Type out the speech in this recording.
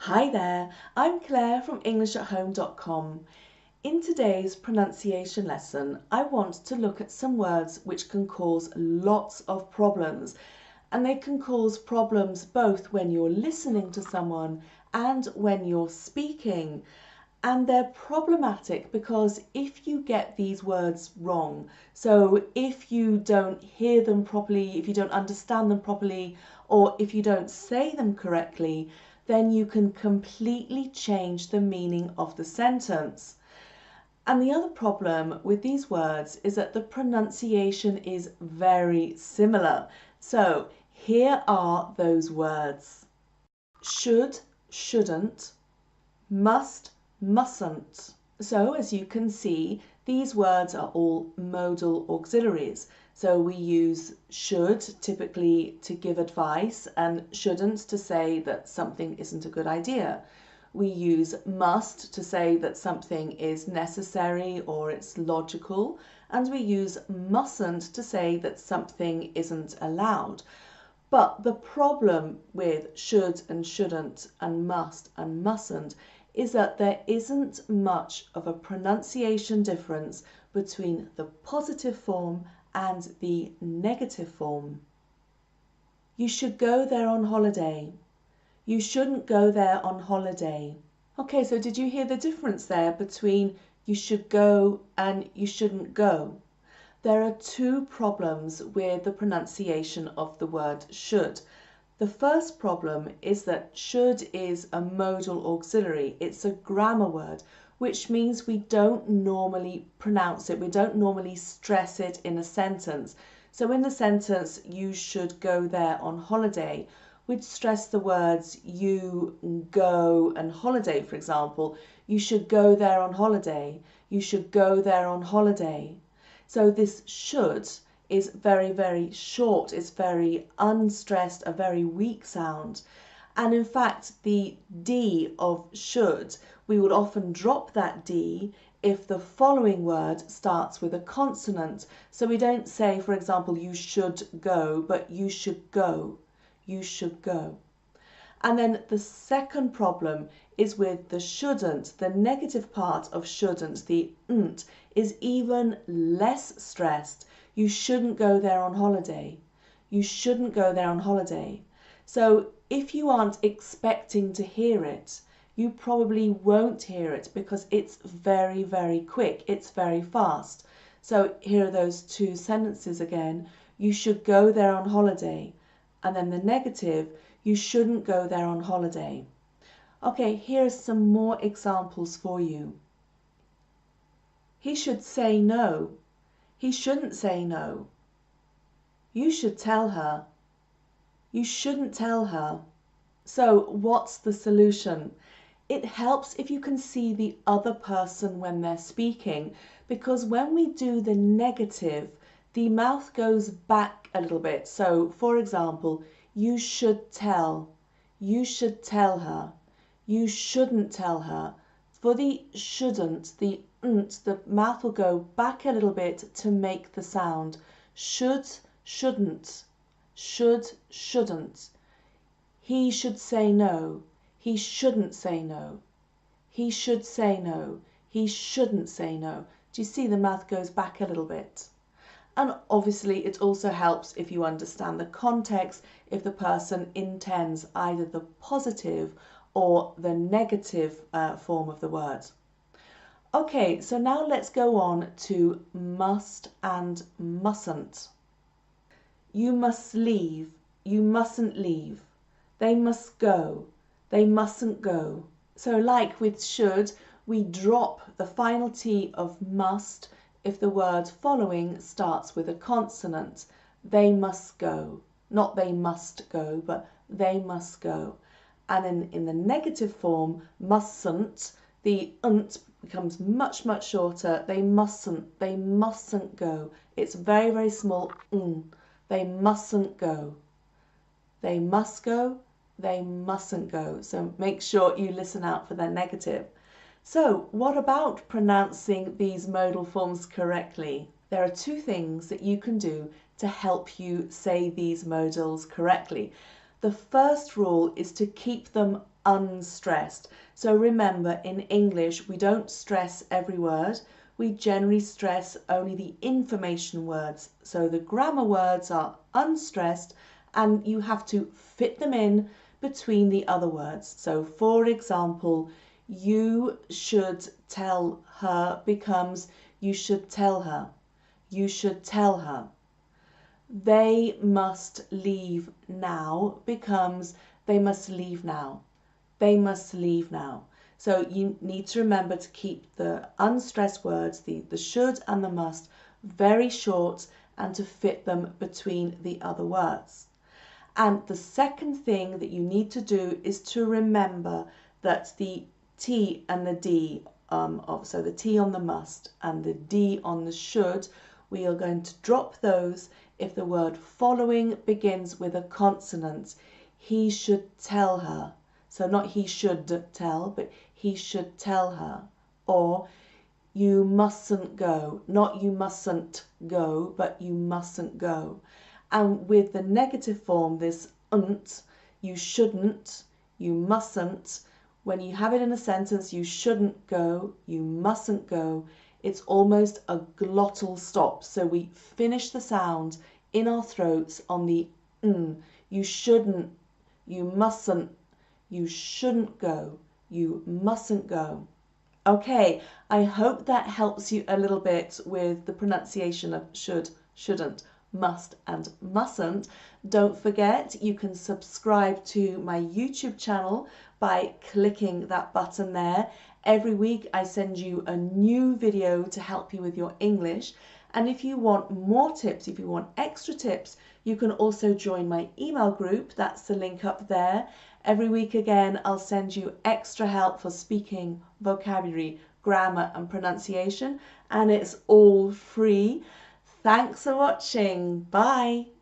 Hi there, I'm Claire from english-at-home.com. In today's pronunciation lesson, I want to look at some words which can cause lots of problems. And they can cause problems both when you're listening to someone and when you're speaking. And they're problematic because if you get these words wrong, so if you don't hear them properly, if you don't understand them properly, or if you don't say them correctly, then you can completely change the meaning of the sentence. And the other problem with these words is that the pronunciation is very similar. So here are those words: should, shouldn't, must, mustn't. So as you can see, these words are all modal auxiliaries. So we use should typically to give advice and shouldn't to say that something isn't a good idea. We use must to say that something is necessary or it's logical, and we use mustn't to say that something isn't allowed. But the problem with should and shouldn't and must and mustn't is that there isn't much of a pronunciation difference between the positive form and the negative form. You should go there on holiday. You shouldn't go there on holiday. Okay, so did you hear the difference there between you should go and you shouldn't go? There are two problems with the pronunciation of the word should. The first problem is that should is a modal auxiliary. It's a grammar word, which means we don't normally pronounce it. We don't normally stress it in a sentence. So in the sentence, you should go there on holiday, we'd stress the words you, go, and holiday, for example. You should go there on holiday. You should go there on holiday. So this should is very, very short. It's very unstressed, a very weak sound. And in fact, the D of should, we would often drop that D if the following word starts with a consonant. So we don't say, for example, you should go, but you should go. You should go. And then the second problem is with the shouldn't. The negative part of shouldn't, the n't, is even less stressed. You shouldn't go there on holiday. You shouldn't go there on holiday. So if you aren't expecting to hear it, you probably won't hear it because it's very, very quick. It's very fast. So here are those two sentences again. You should go there on holiday. And then the negative, you shouldn't go there on holiday. Okay, here are some more examples for you. He should say no. He shouldn't say no. You should tell her. You shouldn't tell her. So what's the solution? It helps if you can see the other person when they're speaking, because when we do the negative, the mouth goes back a little bit. So for example, you should tell. You should tell her. You shouldn't tell her. For the shouldn't, the n't, the mouth will go back a little bit to make the sound. Should, shouldn't. Should, shouldn't. He should say no. He shouldn't say no. He should say no. He shouldn't say no. Do you see the mouth goes back a little bit? And obviously it also helps if you understand the context, if the person intends either the positive or the negative form of the word. Okay, so now let's go on to must and mustn't. You must leave. You mustn't leave. They must go. They mustn't go. So like with should, we drop the final T of must if the word following starts with a consonant. They must go. Not they must go, but they must go. And then in the negative form, mustn't, the n't becomes much, much shorter. They mustn't go. It's very, very small. They mustn't go. They must go. They mustn't go. So make sure you listen out for their negative. So what about pronouncing these modal forms correctly? There are two things that you can do to help you say these modals correctly. The first rule is to keep them unstressed. So remember, in English, we don't stress every word. We generally stress only the information words. So the grammar words are unstressed and you have to fit them in between the other words. So for example, you should tell her becomes you should tell her. You should tell her. They must leave now becomes they must leave now. They must leave now. So you need to remember to keep the unstressed words, the should and the must, very short and to fit them between the other words. And the second thing that you need to do is to remember that the T and the D, so the T on the must and the D on the should, we are going to drop those if the word following begins with a consonant. He should tell her. So not he should tell, but he should tell her. Or you mustn't go, not you mustn't go, but you mustn't go. And with the negative form, this "nt," you shouldn't, you mustn't. When you have it in a sentence, you shouldn't go, you mustn't go. It's almost a glottal stop. So we finish the sound in our throats on the "n." You shouldn't, you mustn't, you shouldn't go, you mustn't go. Okay, I hope that helps you a little bit with the pronunciation of should, shouldn't, must and mustn't. Don't forget, you can subscribe to my YouTube channel by clicking that button there. Every week I send you a new video to help you with your English. And if you want more tips, if you want extra tips, you can also join my email group. That's the link up there. Every week again, I'll send you extra help for speaking, vocabulary, grammar and pronunciation, and it's all free. Thanks for watching. Bye.